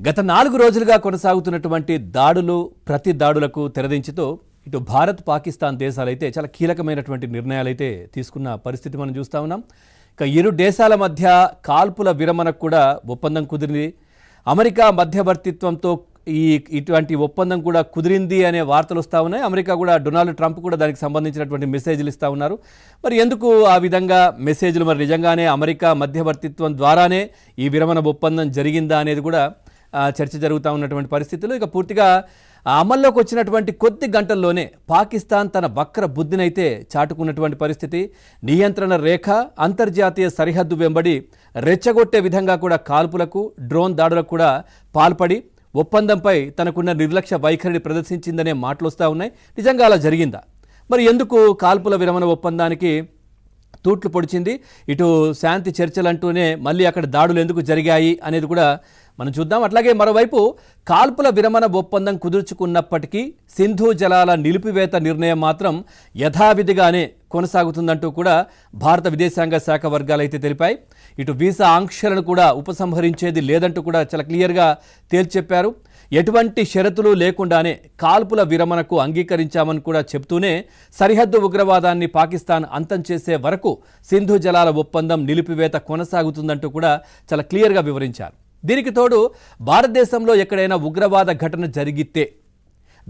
గత 4 రోజులుగా కొనసాగుతున్నటువంటి దాడులు ప్రతి దాడులకు తెరదించుతూ ఇటు భారత్ పాకిస్తాన్ దేశాలైతే చాలా కీలకమైనటువంటి నిర్ణయాలైతే తీసుకున్న పరిస్థితి మనం చూస్తా ఉన్నాం. ఇక ఇరు దేశాల మధ్య కాల్పుల విరమణకు కూడా ఒప్పందం కుదిరింది. అమెరికా మధ్యవర్తిత్వంతో ఇటువంటి ఒప్పందం కూడా కుదిరింది అనే వార్తలు వస్తూ ఉన్నాయి. అమెరికా కూడా డొనాల్డ్ ట్రంప్ కూడా దానికి సంబంధించినటువంటి మెసేజ్లు ఇస్తూ ఉన్నారు. మరి ఎందుకు ఆ విధంగా మెసేజ్లు, మరి నిజంగానే అమెరికా మధ్యవర్తిత్వం ద్వారానే ఈ విరమణ ఒప్పందం జరిగిందా అనేది కూడా చర్చ జరుగుతూ ఉన్నటువంటి పరిస్థితులు. ఇక పూర్తిగా అమల్లోకి వచ్చినటువంటి కొద్ది గంటల్లోనే పాకిస్తాన్ తన వక్ర బుద్ధినైతే చాటుకున్నటువంటి పరిస్థితి. నియంత్రణ రేఖ, అంతర్జాతీయ సరిహద్దు వెంబడి రెచ్చగొట్టే విధంగా కూడా కాల్పులకు, డ్రోన్ దాడులకు కూడా పాల్పడి ఒప్పందంపై తనకున్న నిర్లక్ష్య వైఖరిని ప్రదర్శించిందనే మాటలు వస్తూ ఉన్నాయి. నిజంగా అలా జరిగిందా? మరి ఎందుకు కాల్పుల విరమణ ఒప్పందానికి తూట్లు పొడిచింది? ఇటు శాంతి చర్చలంటూనే మళ్ళీ అక్కడ దాడులు ఎందుకు జరిగాయి అనేది కూడా మనం చూద్దాం. అట్లాగే మరోవైపు కాల్పుల విరమణ ఒప్పందం కుదుర్చుకున్నప్పటికీ సింధు జలాల నిలిపివేత నిర్ణయం మాత్రం యథావిధిగానే కొనసాగుతుందంటూ కూడా భారత విదేశాంగ శాఖ వర్గాలైతే తెలిపాయి. ఇటు వీసా ఆంక్షలను కూడా ఉపసంహరించేది లేదంటూ కూడా చాలా క్లియర్గా తేల్చెప్పారు. ఎటువంటి షరతులు లేకుండానే కాల్పుల విరమణకు అంగీకరించామని కూడా చెబుతూనే సరిహద్దు ఉగ్రవాదాన్ని పాకిస్తాన్ అంతం చేసే వరకు సింధు జలాల ఒప్పందం నిలిపివేత కొనసాగుతుందంటూ కూడా చాలా క్లియర్గా వివరించారు. దీనికి తోడు భారతదేశంలో ఎక్కడైనా ఉగ్రవాద ఘటన జరిగితే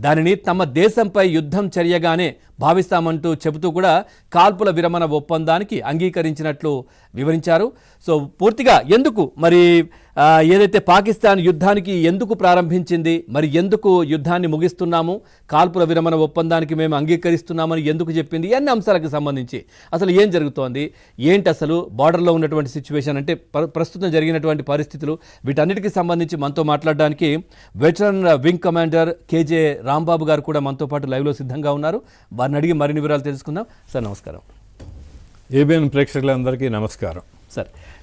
దానిని తమ దేశంపై యుద్ధం చర్యగానే భావిస్తామంటూ చెబుతూ కూడా కాల్పుల విరమణ ఒప్పందానికి అంగీకరించినట్లు వివరించారు. సో పూర్తిగా ఎందుకు మరి ఏదైతే పాకిస్తాన్ యుద్ధానికి ఎందుకు ప్రారంభించింది, మరి ఎందుకు యుద్ధాన్ని ముగిస్తున్నాము, కాల్పుల విరమణ ఒప్పందానికి మేము అంగీకరిస్తున్నామని ఎందుకు చెప్పింది, అన్ని అంశాలకు సంబంధించి అసలు ఏం జరుగుతోంది, ఏంటి అసలు బార్డర్లో ఉన్నటువంటి సిచ్యువేషన్, అంటే ప్రస్తుతం జరిగినటువంటి పరిస్థితులు, వీటన్నిటికీ సంబంధించి మనతో మాట్లాడడానికి veteran wing commander KJ Rambabu గారు కూడా మనతో పాటు లైవ్లో సిద్ధంగా ఉన్నారు. వారిని అడిగి మరిన్ని వివరాలు తెలుసుకుందాం. సార్ నమస్కారం. ఏబిఎన్ ప్రేక్షకులందరికీ నమస్కారం.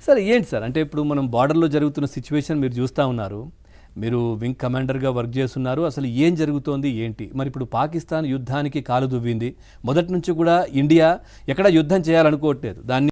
సార్ ఏంటి సార్, అంటే ఇప్పుడు మనం బార్డర్లో జరుగుతున్న సిచ్యువేషన్ మీరు చూస్తూ ఉన్నారు, మీరు వింగ్ కమాండర్గా వర్క్ చేస్తున్నారు. అసలు ఏం జరుగుతోంది ఏంటి? మరి ఇప్పుడు పాకిస్తాన్ యుద్ధానికి కాలు దువ్వింది. మొదటి నుంచి కూడా ఇండియా ఎక్కడ యుద్ధం చేయాలనుకోవట్లేదు, దాన్ని